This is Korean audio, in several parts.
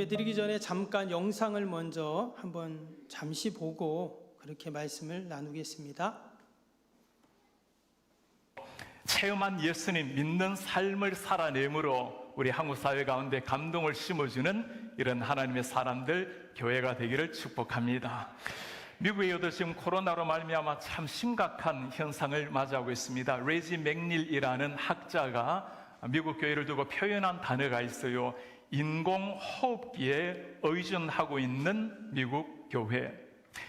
예배 드리기 전에 잠깐 영상을 먼저 한번 잠시 보고 그렇게 말씀을 나누겠습니다. 체험한 예수님 믿는 삶을 살아내므로 우리 한국 사회 가운데 감동을 심어주는 이런 하나님의 사람들, 교회가 되기를 축복합니다. 미국에도 지금 코로나로 말미암아 참 심각한 현상을 맞이하고 있습니다. 레지 맥닐이라는 학자가 미국 교회를 두고 표현한 단어가 있어요. 인공호흡기에 의존하고 있는 미국 교회.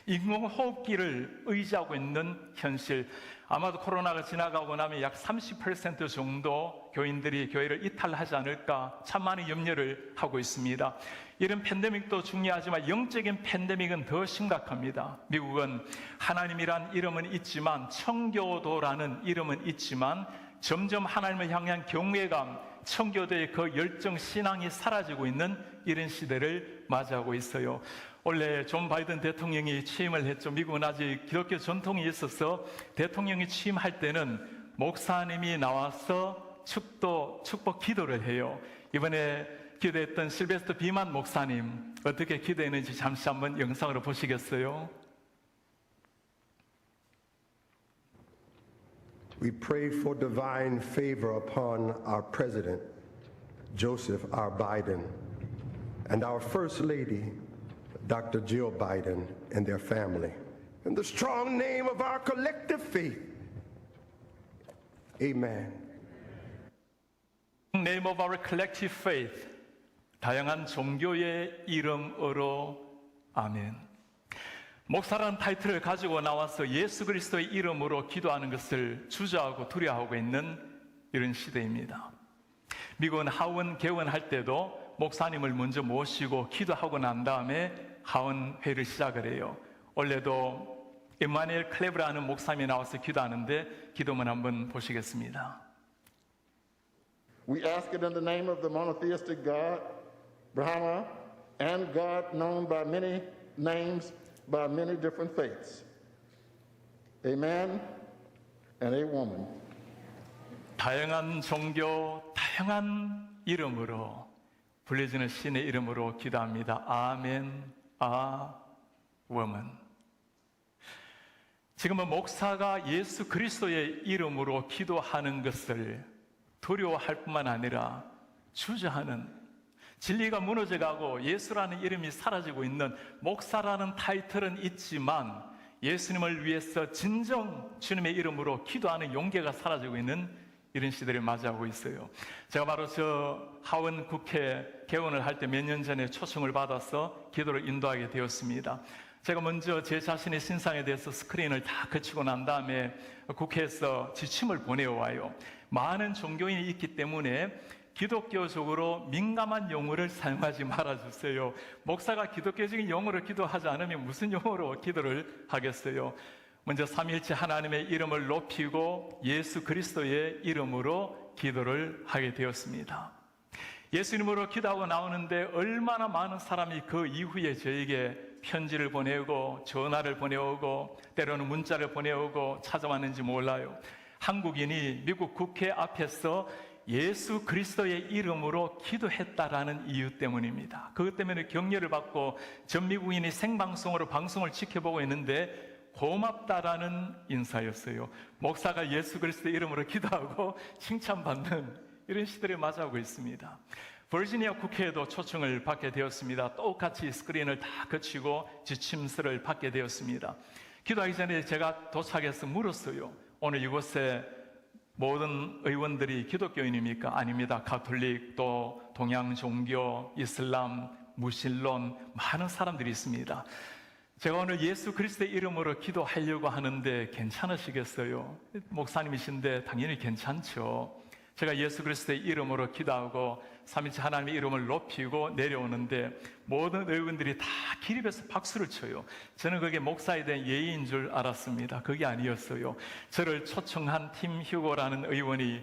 인공호흡기를 의지하고 있는 현실. 아마도 코로나가 지나가고 나면 약 30% 정도 교인들이 교회를 이탈하지 않을까 참 많은 염려를 하고 있습니다. 이런 팬데믹도 중요하지만 영적인 팬데믹은 더 심각합니다. 미국은 하나님이란 이름은 있지만, 청교도라는 이름은 있지만 점점 하나님을 향한 경외감, 청교도의 그 열정, 신앙이 사라지고 있는 이런 시대를 맞이하고 있어요. 원래 존 바이든 대통령이 취임을 했죠. 미국은 아직 기독교 전통이 있어서 대통령이 취임할 때는 목사님이 나와서 축복 기도를 해요. 이번에 기도했던 실베스터 비만 목사님 어떻게 기도했는지 잠시 한번 영상으로 보시겠어요? We pray for divine favor upon our President, Joseph R. Biden, and our First Lady, Dr. Jill Biden, and their family. In the strong name of our collective faith, amen. In the name of our collective faith, 다양한 종교의 이름으로 아멘. 목사라는 타이틀을 가지고 나와서 예수 그리스도의 이름으로 기도하는 것을 주저하고 두려워하고 있는 이런 시대입니다. 미국은 하원 개원할 때도 목사님을 먼저 모시고 기도하고 난 다음에 하원회를 시작을 해요. 원래도 임마누엘 클레브라는 목사님이 나와서 기도하는데 기도문 한번 보시겠습니다. We ask it in the name of the monotheistic God, Brahma, and God known by many names, by many different faiths. Amen and a woman. 다양한 종교, 다양한 이름으로 불려지는 신의 이름으로 기도합니다. 아멘, woman. 지금은 목사가 예수 그리스도의 이름으로 기도하는 것을 두려워할 뿐만 아니라 주저하는, 진리가 무너져가고 예수라는 이름이 사라지고 있는, 목사라는 타이틀은 있지만 예수님을 위해서 진정 주님의 이름으로 기도하는 용기가 사라지고 있는 이런 시대를 맞이하고 있어요. 제가 바로 저 하원 국회 개원을 할 때 몇 년 전에 초청을 받아서 기도를 인도하게 되었습니다. 제가 먼저 제 자신의 신상에 대해서 스크린을 다 거치고 난 다음에 국회에서 지침을 보내와요. 많은 종교인이 있기 때문에 기독교적으로 민감한 용어를 사용하지 말아주세요. 목사가 기독교적인 용어로 기도하지 않으면 무슨 용어로 기도를 하겠어요? 먼저 삼위일체 하나님의 이름을 높이고 예수 그리스도의 이름으로 기도를 하게 되었습니다. 예수님으로 기도하고 나오는데 얼마나 많은 사람이 그 이후에 저에게 편지를 보내오고 전화를 보내오고 때로는 문자를 보내오고 찾아왔는지 몰라요. 한국인이 미국 국회 앞에서 예수 그리스도의 이름으로 기도했다라는 이유 때문입니다. 그것 때문에 격려를 받고 전 미국인이 생방송으로 방송을 지켜보고 있는데 고맙다라는 인사였어요. 목사가 예수 그리스도의 이름으로 기도하고 칭찬받는 이런 시대를 맞이하고 있습니다. 버지니아 국회에도 초청을 받게 되었습니다. 똑같이 스크린을 다 거치고 지침서를 받게 되었습니다. 기도하기 전에 제가 도착해서 물었어요. 오늘 이곳에 모든 의원들이 기독교인입니까? 아닙니다. 가톨릭, 또 동양 종교, 이슬람, 무신론 많은 사람들이 있습니다. 제가 오늘 예수 그리스도의 이름으로 기도하려고 하는데 괜찮으시겠어요? 목사님이신데 당연히 괜찮죠. 제가 예수 그리스도의 이름으로 기도하고 삼위일체 하나님의 이름을 높이고 내려오는데 모든 의원들이 다 기립해서 박수를 쳐요. 저는 그게 목사에 대한 예의인 줄 알았습니다. 그게 아니었어요. 저를 초청한 팀 휴고라는 의원이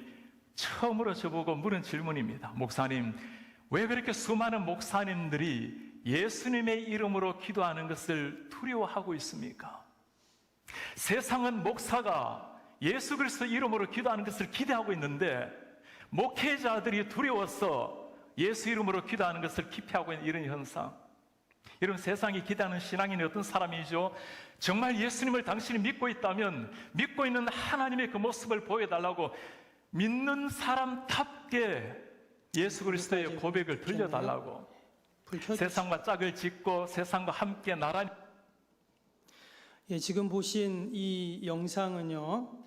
처음으로 저보고 물은 질문입니다. 목사님, 왜 그렇게 수많은 목사님들이 예수님의 이름으로 기도하는 것을 두려워하고 있습니까? 세상은 목사가 예수 그리스도 이름으로 기도하는 것을 기대하고 있는데 목회자들이 두려워서 예수 이름으로 기도하는 것을 기피하고 있는 이런 현상. 여러분, 세상이 기대하는 신앙인이 어떤 사람이죠? 정말 예수님을 당신이 믿고 있다면 믿고 있는 하나님의 그 모습을 보여달라고 믿는 사람답게 예수 그리스도의 고백을 들려달라고, 세상과 짝을 짓고 세상과 함께 나란히. 예, 지금 보신 이 영상은요,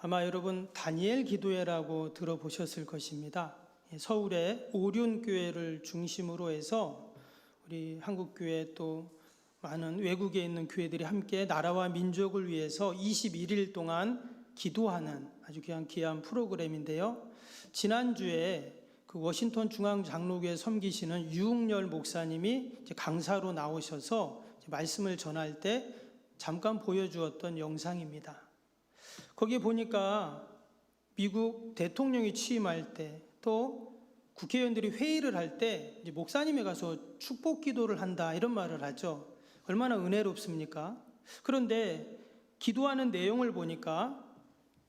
아마 여러분 다니엘 기도회라고 들어보셨을 것입니다. 예, 서울의 오륜교회를 중심으로 해서 우리 한국교회 또 많은 외국에 있는 교회들이 함께 나라와 민족을 위해서 21일 동안 기도하는 아주 귀한 프로그램인데요. 지난주에 그 워싱턴 중앙장로교회 섬기시는 유흥열 목사님이 이제 강사로 나오셔서 이제 말씀을 전할 때 잠깐 보여주었던 영상입니다. 거기에 보니까 미국 대통령이 취임할 때 또 국회의원들이 회의를 할 때 목사님이 가서 축복 기도를 한다 이런 말을 하죠. 얼마나 은혜롭습니까? 그런데 기도하는 내용을 보니까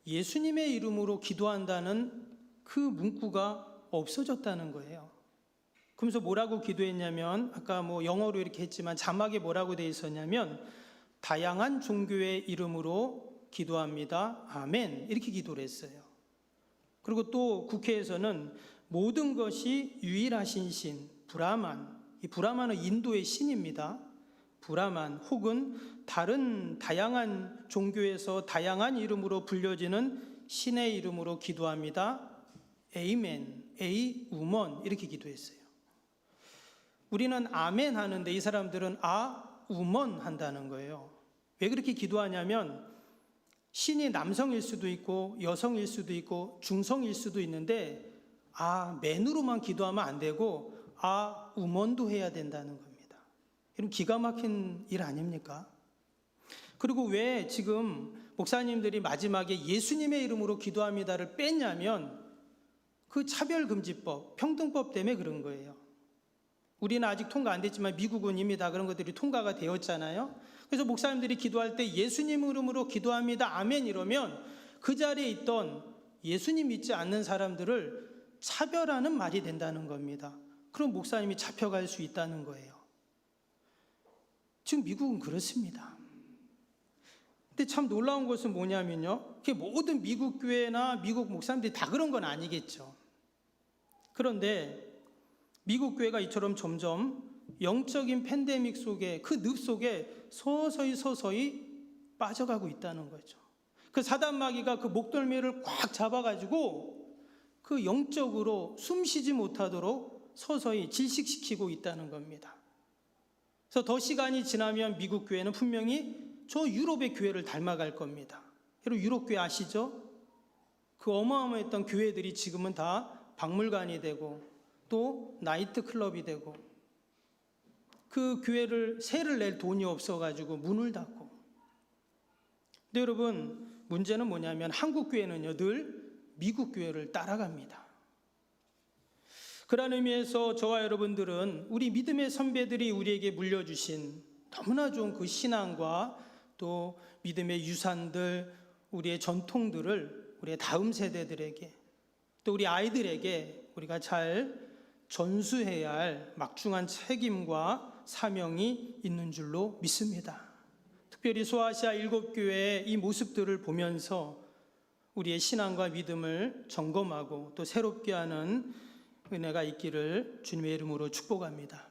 예수님의 이름으로 기도한다는 그 문구가 없어졌다는 거예요. 그러면서 뭐라고 기도했냐면, 아까 뭐 영어로 이렇게 했지만 자막에 뭐라고 돼 있었냐면, 다양한 종교의 이름으로 기도합니다. 아멘. 이렇게 기도를 했어요. 그리고 또 국회에서는 모든 것이 유일하신 신, 브라만, 이 브라만은 인도의 신입니다. 브라만 혹은 다른 다양한 종교에서 다양한 이름으로 불려지는 신의 이름으로 기도합니다. 에이멘, 에이 우먼 이렇게 기도했어요. 우리는 아멘 하는데 이 사람들은 우먼 한다는 거예요. 왜 그렇게 기도하냐면 신이 남성일 수도 있고 여성일 수도 있고 중성일 수도 있는데 맨으로만 기도하면 안 되고 우먼도 해야 된다는 겁니다. 여러분, 기가 막힌 일 아닙니까? 그리고 왜 지금 목사님들이 마지막에 예수님의 이름으로 기도합니다를 뺐냐면 그 차별금지법, 평등법 때문에 그런 거예요. 우리는 아직 통과 안 됐지만 미국은 이미 다 그런 것들이 통과가 되었잖아요. 그래서 목사님들이 기도할 때 예수님 이름으로 기도합니다. 아멘 이러면 그 자리에 있던 예수님 믿지 않는 사람들을 차별하는 말이 된다는 겁니다. 그럼 목사님이 잡혀갈 수 있다는 거예요. 지금 미국은 그렇습니다. 근데 참 놀라운 것은 뭐냐면요, 모든 미국 교회나 미국 목사님들이 다 그런 건 아니겠죠. 그런데 미국 교회가 이처럼 점점 영적인 팬데믹 속에, 그 늪 속에 서서히 빠져가고 있다는 거죠. 그 사단마귀가 그 목덜미를 꽉 잡아가지고 그 영적으로 숨쉬지 못하도록 서서히 질식시키고 있다는 겁니다. 그래서 더 시간이 지나면 미국 교회는 분명히 저 유럽의 교회를 닮아갈 겁니다. 여러분, 유럽 교회 아시죠? 그 어마어마했던 교회들이 지금은 다 박물관이 되고 또 나이트 클럽이 되고, 그 교회를 세를 낼 돈이 없어가지고 문을 닫고. 근데 여러분, 문제는 뭐냐면 한국 교회는요 늘 미국 교회를 따라갑니다. 그런 의미에서 저와 여러분들은 우리 믿음의 선배들이 우리에게 물려주신 너무나 좋은 그 신앙과 또 믿음의 유산들, 우리의 전통들을 우리의 다음 세대들에게 또 우리 아이들에게 우리가 잘 전수해야 할 막중한 책임과 사명이 있는 줄로 믿습니다. 특별히 소아시아 7교회의 이 모습들을 보면서 우리의 신앙과 믿음을 점검하고 또 새롭게 하는 은혜가 있기를 주님의 이름으로 축복합니다.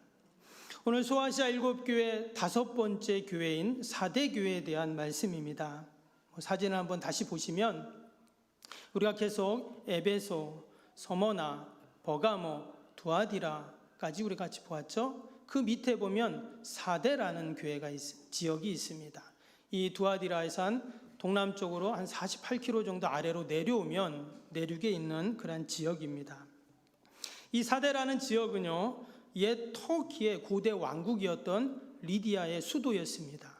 오늘 소아시아 7교회 5번째 교회인 4대 교회에 대한 말씀입니다. 사진을 한번 다시 보시면 우리가 계속 에베소, 서머나, 버가모, 두아디라까지 우리 같이 보았죠. 그 밑에 보면 4대라는 교회가 지역이 있습니다. 이 두아디라에서 한 동남쪽으로 한 48km 정도 아래로 내려오면 내륙에 있는 그런 지역입니다. 이 4대라는 지역은요, 옛 터키의 고대 왕국이었던 리디아의 수도였습니다.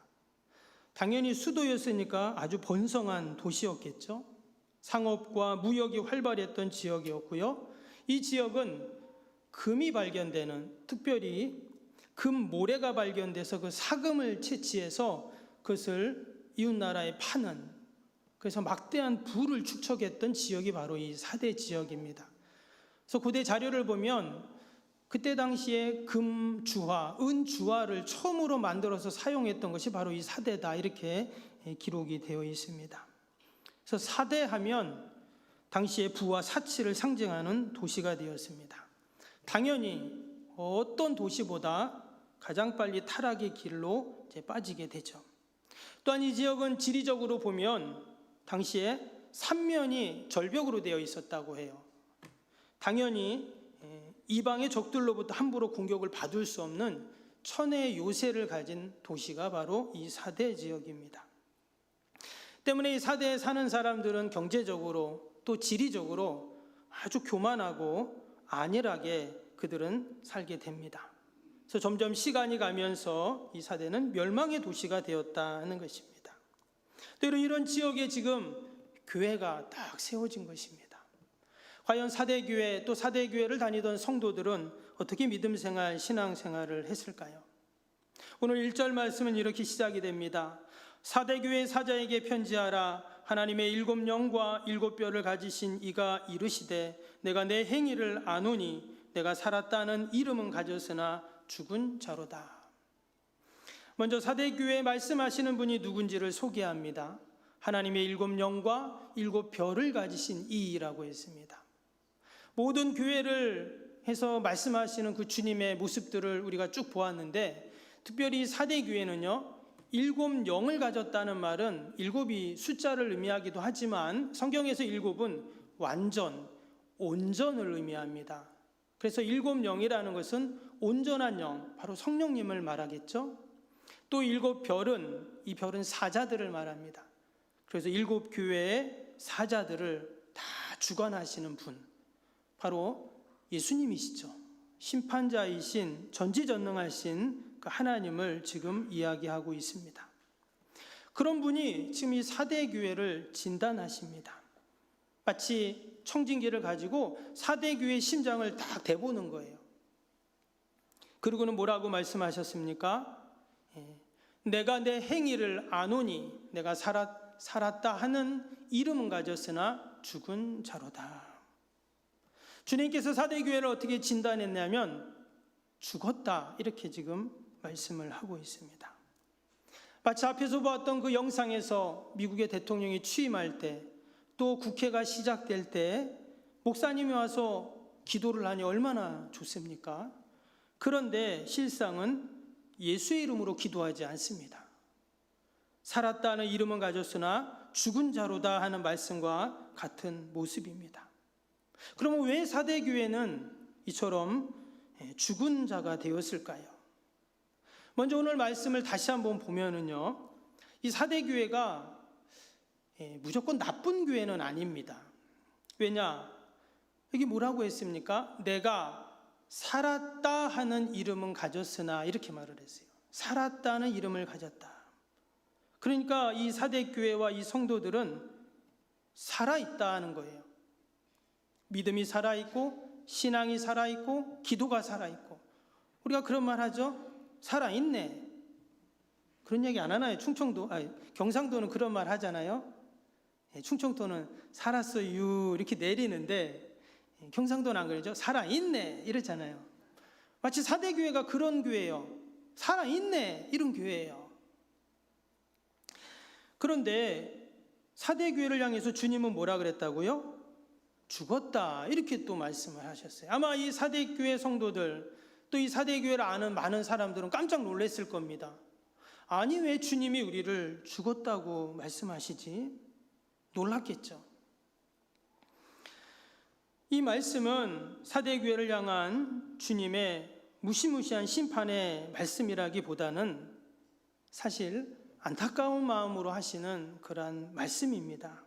당연히 수도였으니까 아주 번성한 도시였겠죠. 상업과 무역이 활발했던 지역이었고요. 이 지역은 금이 발견되는, 특별히 금 모래가 발견돼서 그 사금을 채취해서 그것을 이웃나라에 파는, 그래서 막대한 부를 축적했던 지역이 바로 이 4대 지역입니다. 그래서 고대 자료를 보면 그때 당시에 금주화, 은주화를 처음으로 만들어서 사용했던 것이 바로 이 사대다, 이렇게 기록이 되어 있습니다. 그래서 사대하면 당시의 부와 사치를 상징하는 도시가 되었습니다. 당연히 어떤 도시보다 가장 빨리 타락의 길로 이제 빠지게 되죠. 또한 이 지역은 지리적으로 보면 당시에 삼면이 절벽으로 되어 있었다고 해요. 당연히 이방의 적들로부터 함부로 공격을 받을 수 없는 천혜의 요새를 가진 도시가 바로 이 사대 지역입니다. 때문에 이 사대에 사는 사람들은 경제적으로 또 지리적으로 아주 교만하고 안일하게 그들은 살게 됩니다. 그래서 점점 시간이 가면서 이 사대는 멸망의 도시가 되었다는 것입니다. 또 이런 지역에 지금 교회가 딱 세워진 것입니다. 과연 사대교회 또 사대교회를 다니던 성도들은 어떻게 믿음생활, 신앙생활을 했을까요? 오늘 1절 말씀은 이렇게 시작이 됩니다. 사대교회 사자에게 편지하라. 하나님의 7 영과 7 뼈를 가지신 이가 이르시되 내가 내 행위를 아노니 내가 살았다는 이름은 가졌으나 죽은 자로다. 먼저 사대교회 말씀하시는 분이 누군지를 소개합니다. 하나님의 7 영과 7 뼈를 가지신 이라고 했습니다. 모든 교회를 해서 말씀하시는 그 주님의 모습들을 우리가 쭉 보았는데, 특별히 사대교회는요 7 영을 가졌다는 말은 7이 숫자를 의미하기도 하지만 성경에서 7은 완전, 온전을 의미합니다. 그래서 7 영이라는 것은 온전한 영, 바로 성령님을 말하겠죠. 또 7 별은, 이 별은 사자들을 말합니다. 그래서 7 교회의 사자들을 다 주관하시는 분, 바로 예수님이시죠. 심판자이신, 전지전능하신 그 하나님을 지금 이야기하고 있습니다. 그런 분이 지금 이 사대교회를 진단하십니다. 마치 청진기를 가지고 사대교회의 심장을 딱 대보는 거예요. 그리고는 뭐라고 말씀하셨습니까? 내가 내 행위를 아노니 내가 살았다 하는 이름은 가졌으나 죽은 자로다. 주님께서 사대교회를 어떻게 진단했냐면 죽었다, 이렇게 지금 말씀을 하고 있습니다. 마치 앞에서 보았던 그 영상에서 미국의 대통령이 취임할 때, 또 국회가 시작될 때 목사님이 와서 기도를 하니 얼마나 좋습니까? 그런데 실상은 예수의 이름으로 기도하지 않습니다. 살았다는 이름은 가졌으나 죽은 자로다 하는 말씀과 같은 모습입니다. 그러면 왜 사대교회는 이처럼 죽은 자가 되었을까요? 먼저 오늘 말씀을 다시 한번 보면은요, 이 사대교회가 무조건 나쁜 교회는 아닙니다. 왜냐? 여기 뭐라고 했습니까? 내가 살았다 하는 이름은 가졌으나, 이렇게 말을 했어요. 살았다는 이름을 가졌다. 그러니까 이 사대교회와 이 성도들은 살아있다는 거예요. 믿음이 살아있고, 신앙이 살아있고, 기도가 살아있고. 우리가 그런 말 하죠? 살아있네. 그런 얘기 안 하나요? 경상도는 그런 말 하잖아요. 충청도는 살았어요 이렇게 내리는데, 경상도는 안 그러죠? 살아있네 이러잖아요. 마치 사대교회가 그런 교회예요. 살아있네, 이런 교회예요. 그런데 사대교회를 향해서 주님은 뭐라 그랬다고요? 죽었다, 이렇게 또 말씀을 하셨어요. 아마 이 사대교회 성도들, 또 이 사대교회를 아는 많은 사람들은 깜짝 놀랐을 겁니다. 아니, 왜 주님이 우리를 죽었다고 말씀하시지? 놀랐겠죠. 이 말씀은 사대교회를 향한 주님의 무시무시한 심판의 말씀이라기보다는 사실 안타까운 마음으로 하시는 그러한 말씀입니다.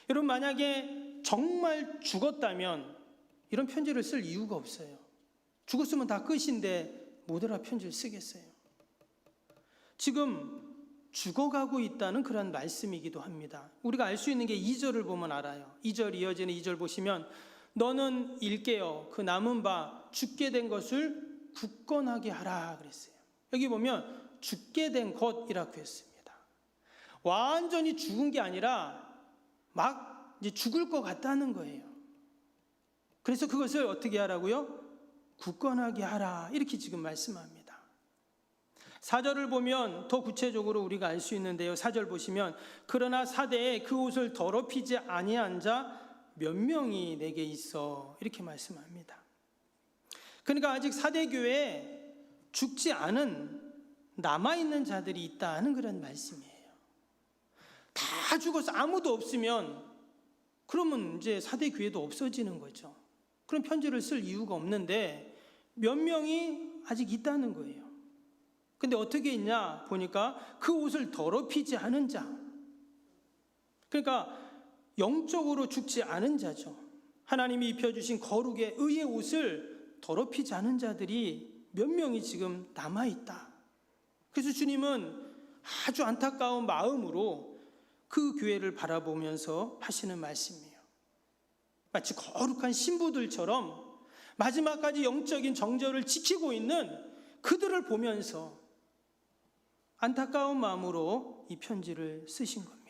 여러분, 만약에 정말 죽었다면 이런 편지를 쓸 이유가 없어요. 죽었으면 다 끝인데 뭐더라 편지를 쓰겠어요. 지금 죽어가고 있다는 그런 말씀이기도 합니다. 우리가 알 수 있는 게 2절을 보면 알아요. 2절 이어지는 2절 보시면 너는 일깨어 그 남은 바 죽게 된 것을 굳건하게 하라 그랬어요. 여기 보면 죽게 된 것이라고 했습니다. 완전히 죽은 게 아니라 막 이제 죽을 것 같다는 거예요. 그래서 그것을 어떻게 하라고요? 굳건하게 하라. 이렇게 지금 말씀합니다. 4절을 보면 더 구체적으로 우리가 알 수 있는데요. 4절 보시면 그러나 사대에 그 옷을 더럽히지 아니한 자 몇 명이 내게 있어. 이렇게 말씀합니다. 그러니까 아직 사대교회에 죽지 않은 남아있는 자들이 있다는 그런 말씀이에요. 다 죽어서 아무도 없으면 그러면 이제 사대교회도 없어지는 거죠. 그럼 편지를 쓸 이유가 없는데 몇 명이 아직 있다는 거예요. 근데 어떻게 있냐 보니까 그 옷을 더럽히지 않은 자. 그러니까 영적으로 죽지 않은 자죠. 하나님이 입혀주신 거룩의 의의 옷을 더럽히지 않은 자들이 몇 명이 지금 남아있다. 그래서 주님은 아주 안타까운 마음으로 그 교회를 바라보면서 하시는 말씀이에요. 마치 거룩한 신부들처럼 마지막까지 영적인 정절을 지키고 있는 그들을 보면서 안타까운 마음으로 이 편지를 쓰신 겁니다.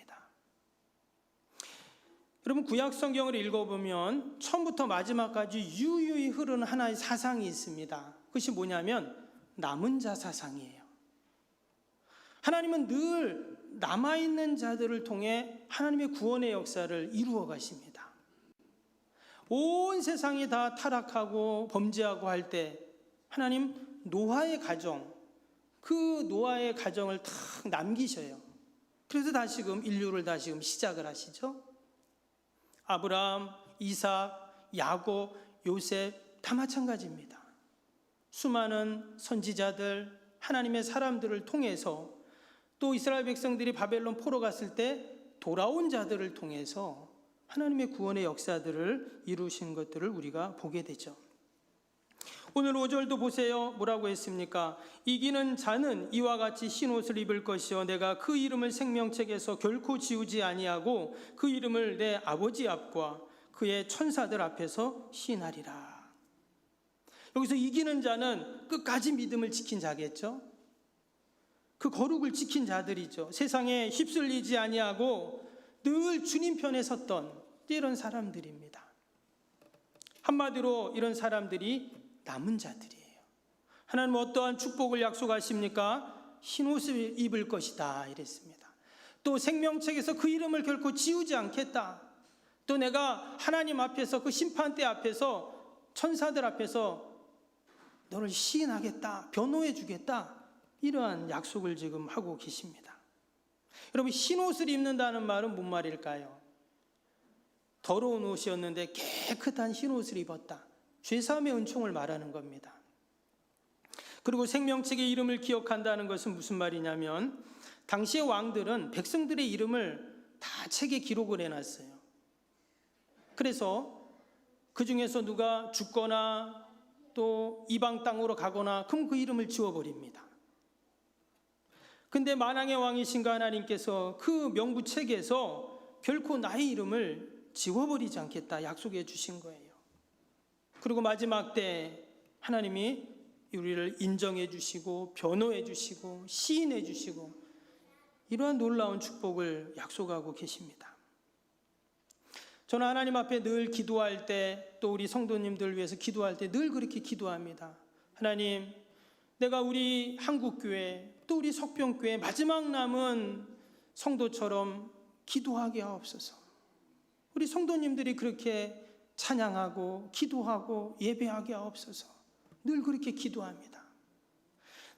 여러분, 구약 성경을 읽어보면 처음부터 마지막까지 유유히 흐르는 하나의 사상이 있습니다. 그것이 뭐냐면 남은 자 사상이에요. 하나님은 늘 남아있는 자들을 통해 하나님의 구원의 역사를 이루어 가십니다. 온 세상이 다 타락하고 범죄하고 할 때 하나님 노아의 가정, 그 노아의 가정을 탁 남기셔요. 그래서 다시금 인류를 다시금 시작을 하시죠. 아브라함, 이삭, 야곱, 요셉 다 마찬가지입니다. 수많은 선지자들, 하나님의 사람들을 통해서 또 이스라엘 백성들이 바벨론 포로 갔을 때 돌아온 자들을 통해서 하나님의 구원의 역사들을 이루신 것들을 우리가 보게 되죠. 오늘 5절도 보세요. 뭐라고 했습니까? 이기는 자는 이와 같이 흰 옷을 입을 것이요 내가 그 이름을 생명책에서 결코 지우지 아니하고 그 이름을 내 아버지 앞과 그의 천사들 앞에서 시인하리라. 여기서 이기는 자는 끝까지 믿음을 지킨 자겠죠. 그 거룩을 지킨 자들이죠. 세상에 휩쓸리지 아니하고 늘 주님 편에 섰던 이런 사람들입니다. 한마디로 이런 사람들이 남은 자들이에요. 하나님은 어떠한 축복을 약속하십니까? 흰 옷을 입을 것이다 이랬습니다. 또 생명책에서 그 이름을 결코 지우지 않겠다. 또 내가 하나님 앞에서 그 심판대 앞에서 천사들 앞에서 너를 시인하겠다, 변호해 주겠다, 이러한 약속을 지금 하고 계십니다. 여러분, 흰 옷을 입는다는 말은 뭔 말일까요? 더러운 옷이었는데 깨끗한 흰 옷을 입었다. 죄사함의 은총을 말하는 겁니다. 그리고 생명책의 이름을 기억한다는 것은 무슨 말이냐면 당시의 왕들은 백성들의 이름을 다 책에 기록을 해놨어요. 그래서 그 중에서 누가 죽거나 또 이방 땅으로 가거나 그럼 그 이름을 지워버립니다. 근데 만왕의 왕이신 하나님께서 그 명부책에서 결코 나의 이름을 지워버리지 않겠다 약속해 주신 거예요. 그리고 마지막 때 하나님이 우리를 인정해 주시고 변호해 주시고 시인해 주시고 이러한 놀라운 축복을 약속하고 계십니다. 저는 하나님 앞에 늘 기도할 때 또 우리 성도님들 위해서 기도할 때 늘 그렇게 기도합니다. 하나님, 내가 우리 한국교회 또 우리 석병교회 마지막 남은 성도처럼 기도하게 하옵소서. 우리 성도님들이 그렇게 찬양하고 기도하고 예배하게 하옵소서. 늘 그렇게 기도합니다.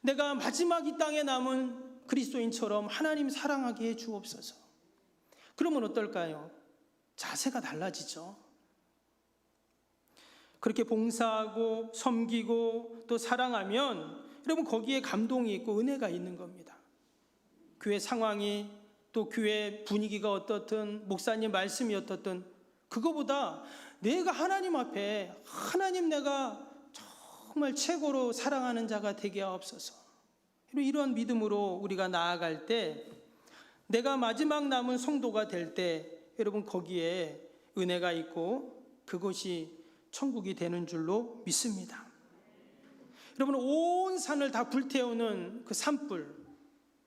내가 마지막 이 땅에 남은 그리스도인처럼 하나님 사랑하게 해 주옵소서. 그러면 어떨까요? 자세가 달라지죠. 그렇게 봉사하고 섬기고 또 사랑하면 여러분 거기에 감동이 있고 은혜가 있는 겁니다. 교회 상황이 또 교회 분위기가 어떻든 목사님 말씀이 어떻든 그거보다 내가 하나님 앞에 하나님 내가 정말 최고로 사랑하는 자가 되게 하옵소서. 이런 믿음으로 우리가 나아갈 때 내가 마지막 남은 성도가 될 때 여러분 거기에 은혜가 있고 그것이 천국이 되는 줄로 믿습니다. 여러분 온 산을 다 불태우는 그 산불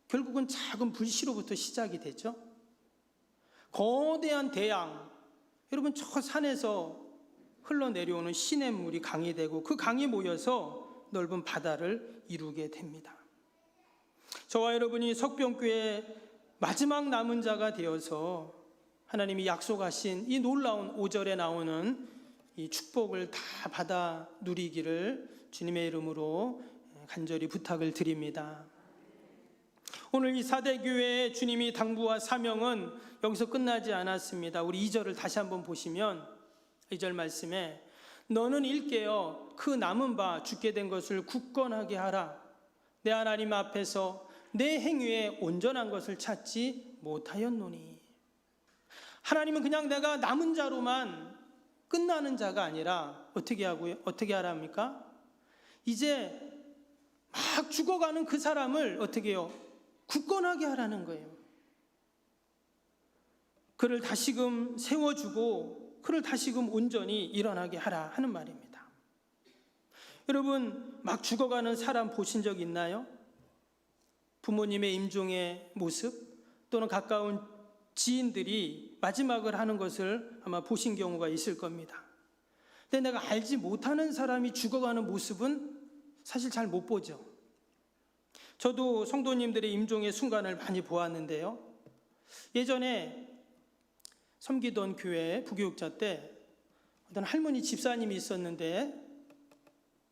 결국은 작은 불씨로부터 시작이 되죠. 거대한 대양 여러분 저 산에서 흘러내려오는 시냇물이 강이 되고 그 강이 모여서 넓은 바다를 이루게 됩니다. 저와 여러분이 석병교회 마지막 남은 자가 되어서 하나님이 약속하신 이 놀라운 5절에 나오는 이 축복을 다 받아 누리기를 주님의 이름으로 간절히 부탁을 드립니다. 오늘 이 사대교회의 주님이 당부와 사명은 여기서 끝나지 않았습니다. 우리 2절을 다시 한번 보시면 2절 말씀에 너는 일깨어 그 남은 바 죽게 된 것을 굳건하게 하라. 내 하나님 앞에서 내 행위에 온전한 것을 찾지 못하였노니. 하나님은 그냥 내가 남은 자로만 끝나는 자가 아니라 어떻게 하랍니까? 이제 막 죽어가는 그 사람을 어떻게 해요? 굳건하게 하라는 거예요. 그를 다시금 세워주고 그를 다시금 온전히 일어나게 하라 하는 말입니다. 여러분, 막 죽어가는 사람 보신 적 있나요? 부모님의 임종의 모습 또는 가까운 지인들이 마지막을 하는 것을 아마 보신 경우가 있을 겁니다. 근데 내가 알지 못하는 사람이 죽어가는 모습은 사실 잘 못 보죠. 저도 성도님들의 임종의 순간을 많이 보았는데요. 예전에 섬기던 교회 부교육자 때 어떤 할머니 집사님이 있었는데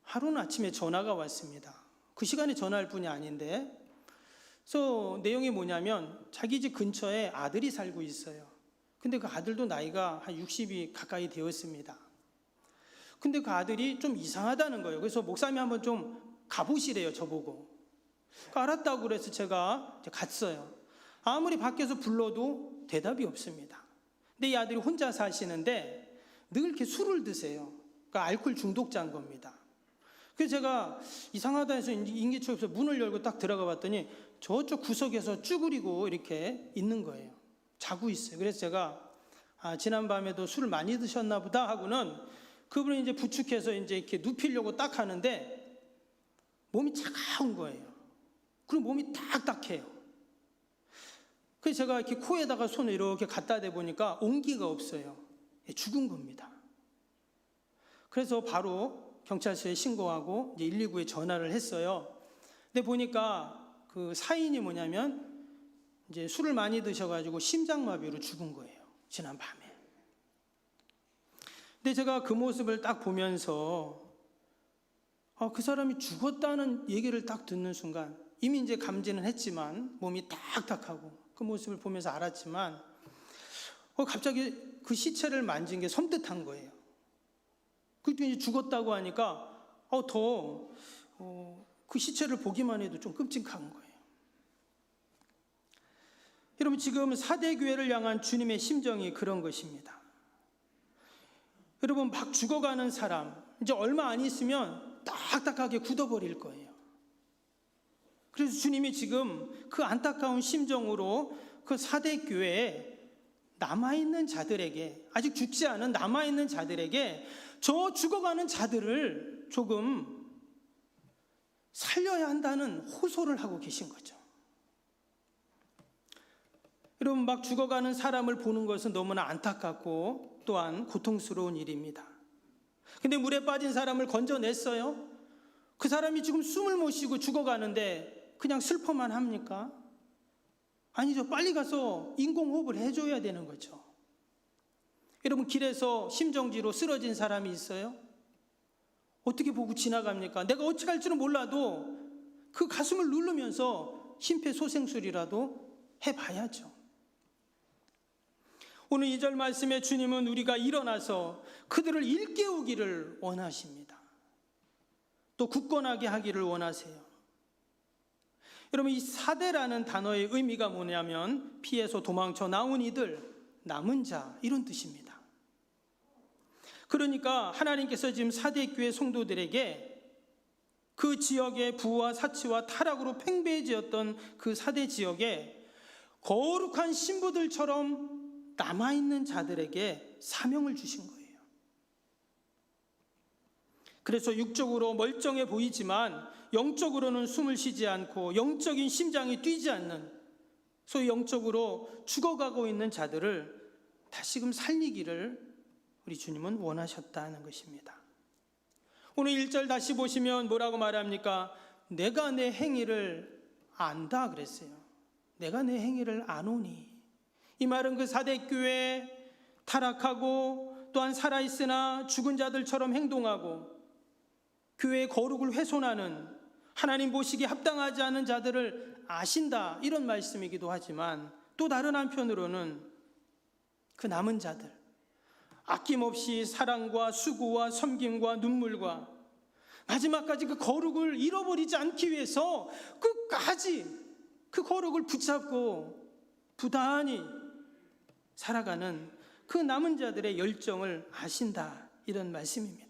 하루는 아침에 전화가 왔습니다. 그 시간에 전화할 분이 아닌데, 그래서 내용이 뭐냐면 자기 집 근처에 아들이 살고 있어요. 근데 그 아들도 나이가 한 60이 가까이 되었습니다. 근데 그 아들이 좀 이상하다는 거예요. 그래서 목사님이 한번 좀 가보시래요, 저보고. 알았다고 그래서 제가 갔어요. 아무리 밖에서 불러도 대답이 없습니다. 근데 이 아들이 혼자 사시는데 늘 이렇게 술을 드세요. 그러니까 알코올 중독자인 겁니다. 그래서 제가 이상하다 해서 인기척에서 문을 열고 딱 들어가 봤더니 저쪽 구석에서 쭈그리고 이렇게 있는 거예요. 자고 있어요. 그래서 제가 지난밤에도 술을 많이 드셨나 보다 하고는 그분이 이제 부축해서 이제 이렇게 눕히려고 딱 하는데 몸이 차가운 거예요. 그리고 몸이 딱딱해요. 그래서 제가 이렇게 코에다가 손을 이렇게 갖다 대보니까 온기가 없어요. 죽은 겁니다. 그래서 바로 경찰서에 신고하고 이제 119에 전화를 했어요. 근데 보니까 그 사인이 뭐냐면 이제 술을 많이 드셔가지고 심장마비로 죽은 거예요. 지난 밤에. 근데 제가 그 모습을 딱 보면서 그 사람이 죽었다는 얘기를 딱 듣는 순간 이미 이제 감지는 했지만 몸이 딱딱하고 그 모습을 보면서 알았지만 갑자기 그 시체를 만진 게 섬뜩한 거예요. 그때 이제 죽었다고 하니까 더 그 시체를 보기만 해도 좀 끔찍한 거예요. 여러분, 지금 사대교회를 향한 주님의 심정이 그런 것입니다. 여러분, 막 죽어가는 사람 이제 얼마 안 있으면 딱딱하게 굳어버릴 거예요. 그래서 주님이 지금 그 안타까운 심정으로 그 사대교회에 남아있는 자들에게, 아직 죽지 않은 남아있는 자들에게 저 죽어가는 자들을 조금 살려야 한다는 호소를 하고 계신 거죠. 여러분, 막 죽어가는 사람을 보는 것은 너무나 안타깝고 또한 고통스러운 일입니다. 근데 물에 빠진 사람을 건져냈어요. 그 사람이 지금 숨을 못 쉬고 죽어가는데 그냥 슬퍼만 합니까? 아니죠. 빨리 가서 인공호흡을 해줘야 되는 거죠. 여러분, 길에서 심정지로 쓰러진 사람이 있어요? 어떻게 보고 지나갑니까? 내가 어찌 할지는 몰라도 그 가슴을 누르면서 심폐소생술이라도 해봐야죠. 오늘 2절 말씀에 주님은 우리가 일어나서 그들을 일깨우기를 원하십니다. 또 굳건하게 하기를 원하세요. 여러분, 이 사대라는 단어의 의미가 뭐냐면 피해서 도망쳐 나온 이들, 남은 자, 이런 뜻입니다. 그러니까 하나님께서 지금 사대교회 성도들에게 그 지역의 부와 사치와 타락으로 팽배해지었던 그 사대 지역에 거룩한 신부들처럼 남아있는 자들에게 사명을 주신 거예요. 그래서 육적으로 멀쩡해 보이지만 영적으로는 숨을 쉬지 않고 영적인 심장이 뛰지 않는, 소위 영적으로 죽어가고 있는 자들을 다시금 살리기를 우리 주님은 원하셨다는 것입니다. 오늘 1절 다시 보시면 뭐라고 말합니까? 내가 내 행위를 안다 그랬어요. 내가 내 행위를 아노니. 이 말은 그 사대교회 타락하고 또한 살아있으나 죽은 자들처럼 행동하고 교회의 거룩을 훼손하는 하나님 보시기에 합당하지 않은 자들을 아신다, 이런 말씀이기도 하지만, 또 다른 한편으로는 그 남은 자들, 아낌없이 사랑과 수고와 섬김과 눈물과 마지막까지 그 거룩을 잃어버리지 않기 위해서 끝까지 그 거룩을 붙잡고 부단히 살아가는 그 남은 자들의 열정을 아신다, 이런 말씀입니다.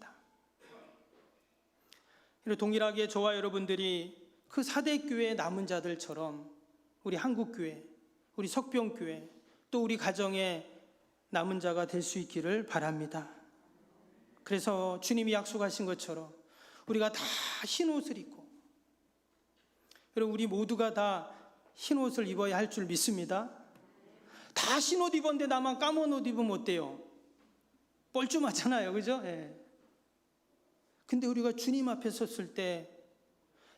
동일하게 저와 여러분들이 그 사대교회의 남은 자들처럼 우리 한국교회, 우리 석병교회, 또 우리 가정의 남은 자가 될 수 있기를 바랍니다. 그래서 주님이 약속하신 것처럼 우리가 다 흰옷을 입고, 여러분 우리 모두가 다 흰옷을 입어야 할 줄 믿습니다. 다 흰옷 입었는데 나만 까만 옷 입으면 어때요? 뻘쭘하잖아요, 그죠? 예. 근데 우리가 주님 앞에 섰을 때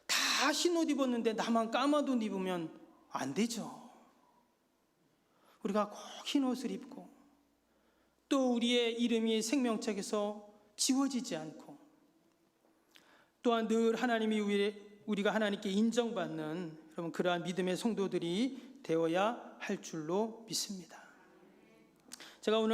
다 흰옷 입었는데 나만 까만 옷 입으면 안 되죠. 우리가 꼭 흰옷을 입고, 또 우리의 이름이 생명책에서 지워지지 않고, 또한 늘 하나님이 우리가 하나님께 인정받는 여러분 그러한 믿음의 성도들이 되어야 할 줄로 믿습니다. 제가 오늘